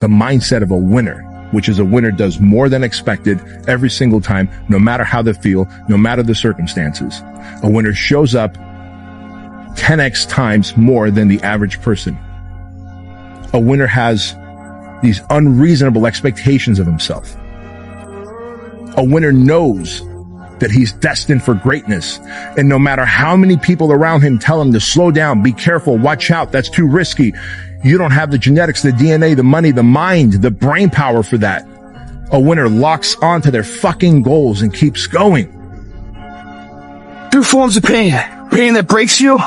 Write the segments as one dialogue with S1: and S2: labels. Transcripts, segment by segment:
S1: the mindset of a winner, which is a winner does more than expected every single time, no matter how they feel, no matter the circumstances. A winner shows up 10x times more than the average person. A winner has these unreasonable expectations of himself. A winner knows that he's destined for greatness. And no matter how many people around him tell him to slow down, be careful, watch out, that's too risky. You don't have the genetics, the DNA, the money, the mind, the brain power for that. A winner locks onto their fucking goals and keeps going.
S2: Two forms of pain. Pain that breaks you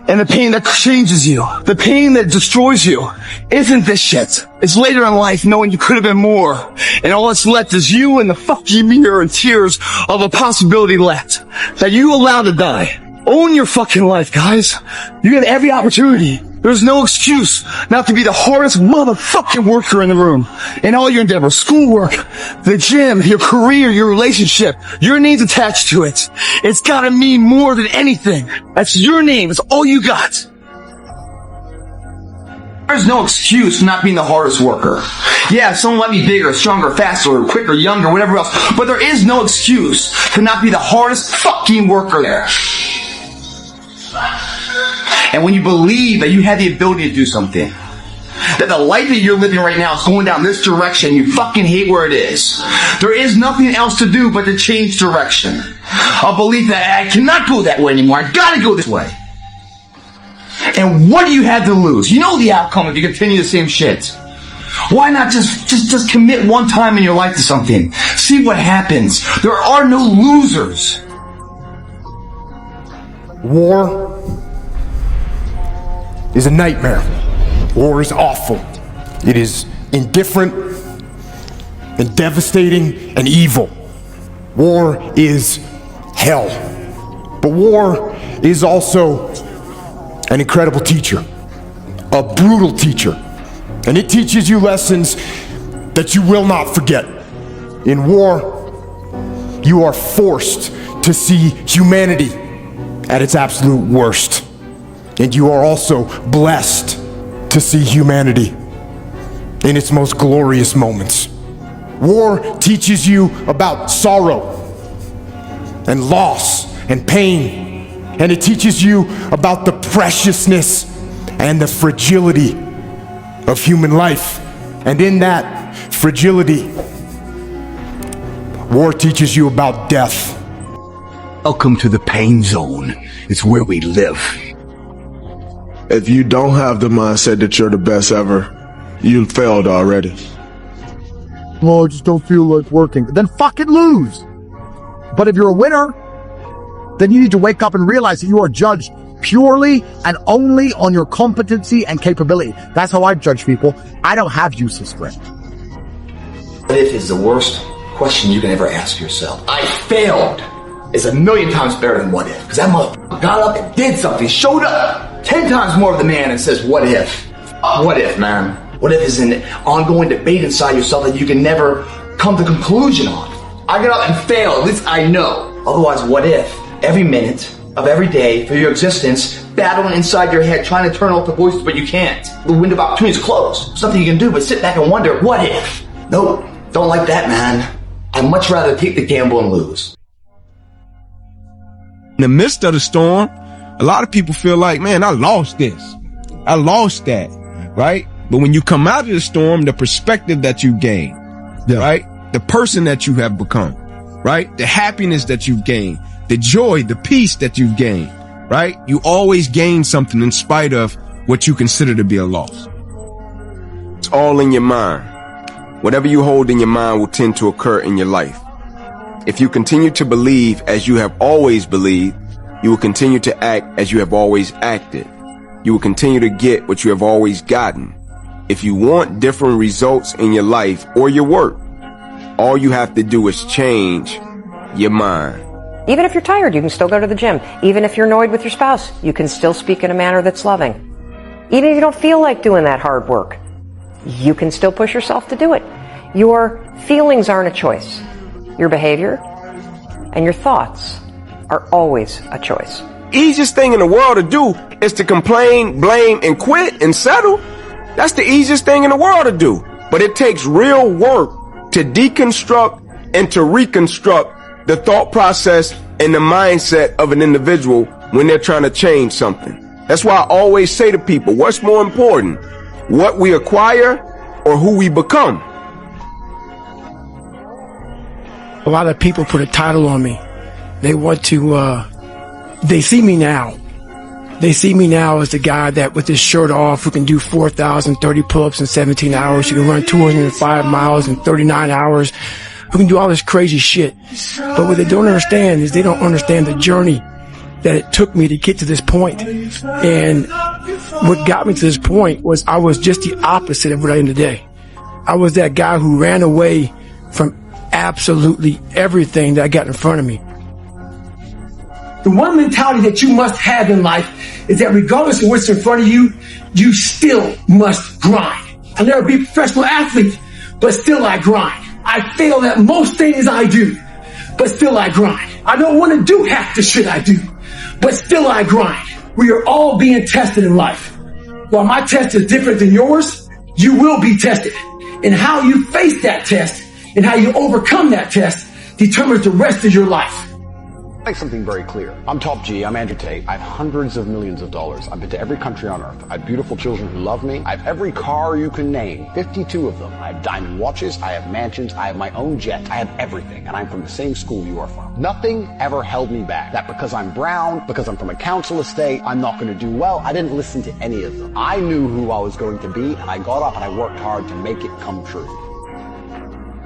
S2: and the pain that changes you. The pain that destroys you isn't this shit. It's later in life knowing you could have been more. And all that's left is you and the fucking mirror and tears of a possibility left that you allowed to die. Own your fucking life, guys. You get every opportunity. There's no excuse not to be the hardest motherfucking worker in the room. In all your endeavors, schoolwork, the gym, your career, your relationship, your name's attached to it. It's gotta mean more than anything. That's your name. It's all you got. There's no excuse for not being the hardest worker. Yeah, someone might be bigger, stronger, faster, quicker, younger, whatever else. But there is no excuse to not be the hardest fucking worker there. And when you believe that you have the ability to do something, that the life that you're living right now is going down this direction, you fucking hate where it is. There is nothing else to do but to change direction. A belief that I cannot go that way anymore. I gotta go this way. And what do you have to lose? You know the outcome if you continue the same shit. Why not just commit one time in your life to something? See what happens. There are no losers.
S3: War is a nightmare. War is awful. It is indifferent and devastating and evil. War is hell. But war is also an incredible teacher, a brutal teacher. And it teaches you lessons that you will not forget. In war, you are forced to see humanity at its absolute worst. And you are also blessed to see humanity in its most glorious moments. War teaches you about sorrow and loss and pain. And it teaches you about the preciousness and the fragility of human life. And in that fragility, war teaches you about death.
S4: Welcome to the pain zone. It's where we live.
S5: If you don't have the mindset that you're the best ever, you failed already.
S6: Oh, I just don't feel like working. Then fucking lose. But if you're a winner, then you need to wake up and realize that you are judged purely and only on your competency and capability. That's how I judge people. I don't have useless grit.
S2: What if is the worst question you can ever ask yourself. I failed. It's 1,000,000 times better than what if. Because that motherfucker got up and did something, showed up. 10 times more of the man and says, what if? What if, man? What if is an ongoing debate inside yourself that you can never come to conclusion on. I got up and failed, at least I know. Otherwise, what if? Every minute of every day for your existence, battling inside your head, trying to turn off the voices, but you can't. The window of opportunity is closed. Something you can do, but sit back and wonder, what if? Nope, don't like that, man. I'd much rather take the gamble and lose.
S7: In the midst of the storm, a lot of people feel like, man, I lost this. I lost that, right? But when you come out of the storm, the perspective that you gain, right? The person that you have become, right? The happiness that you've gained, the joy, the peace that you've gained, right? You always gain something in spite of what you consider to be a loss. It's all in your mind. Whatever you hold in your mind will tend to occur in your life. If you continue to believe as you have always believed, you will continue to act as you have always acted. You will continue to get what you have always gotten. If you want different results in your life or your work, all you have to do is change your mind.
S8: Even if you're tired, you can still go to the gym. Even if you're annoyed with your spouse, you can still speak in a manner that's loving. Even if you don't feel like doing that hard work, you can still push yourself to do it. Your feelings aren't a choice. Your behavior and your thoughts are always a choice.
S7: Easiest thing in the world to do is to complain, blame, and quit and settle. That's the easiest thing in the world to do.
S3: But it takes real work to deconstruct and to reconstruct the thought process and the mindset of an individual when they're trying to change something. That's why I always say to people, what's more important, what we acquire or who we become?
S9: A lot of people put a title on me. They want to, they see me now. They see me now as the guy that with his shirt off who can do 4,030 pull-ups in 17 hours, who can run 205 miles in 39 hours, who can do all this crazy shit. But what they don't understand is they don't understand the journey that it took me to get to this point. And what got me to this point was I was just the opposite of what I am today. I was that guy who ran away from absolutely everything that I got in front of me. The one mentality that you must have in life is that regardless of what's in front of you, you still must grind. I'll never be a professional athlete, but still I grind. I fail at most things I do, but still I grind. I don't want to do half the shit I do, but still I grind. We are all being tested in life. While my test is different than yours, you will be tested. And how you face that test and how you overcome that test determines the rest of your life.
S10: Make something very clear. I'm Top G, I'm Andrew Tate. I have hundreds of millions of dollars. I've been to every country on earth. I have beautiful children who love me. I have every car you can name, 52 of them. I have diamond watches, I have mansions, I have my own jet. I have everything, and I'm from the same school you are from. Nothing ever held me back. That because I'm brown, because I'm from a council estate, I'm not going to do well. I didn't listen to any of them. I knew who I was going to be, and I got up and I worked hard to make it come true.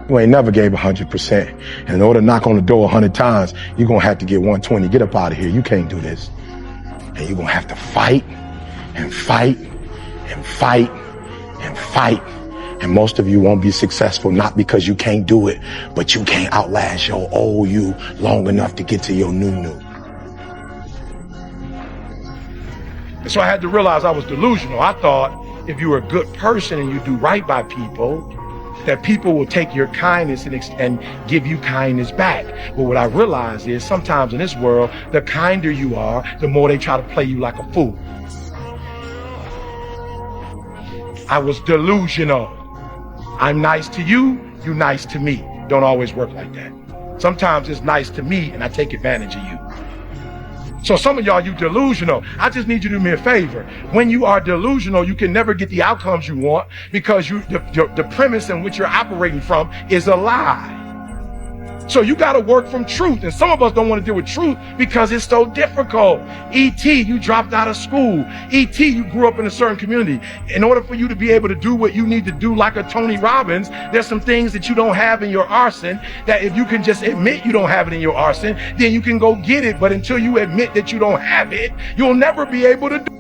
S11: You ain't never gave 100%. And in order to knock on the door 100 times, you're going to have to get 120. Get up out of here. You can't do this. And you're going to have to fight and fight and fight and fight. And most of you won't be successful, not because you can't do it, but you can't outlast your old you long enough to get to your new.
S1: So I had to realize I was delusional. I thought if you were a good person and you do right by people, that people will take your kindness and give you kindness back. But what I realized is sometimes in this world, the kinder you are, the more they try to play you like a fool. I was delusional. I'm nice to you, you nice to me. Don't always work like that. Sometimes it's nice to me and I take advantage of you. So some of y'all, you delusional. I just need you to do me a favor. When you are delusional, you can never get the outcomes you want because the premise in which you're operating from is a lie. So you got to work from truth. And some of us don't want to deal with truth because it's so difficult. E.T., you dropped out of school. E.T., you grew up in a certain community. In order for you to be able to do what you need to do like a Tony Robbins, there's some things that you don't have in your arsenal that if you can just admit you don't have it in your arsenal, then you can go get it. But until you admit that you don't have it, you'll never be able to do it.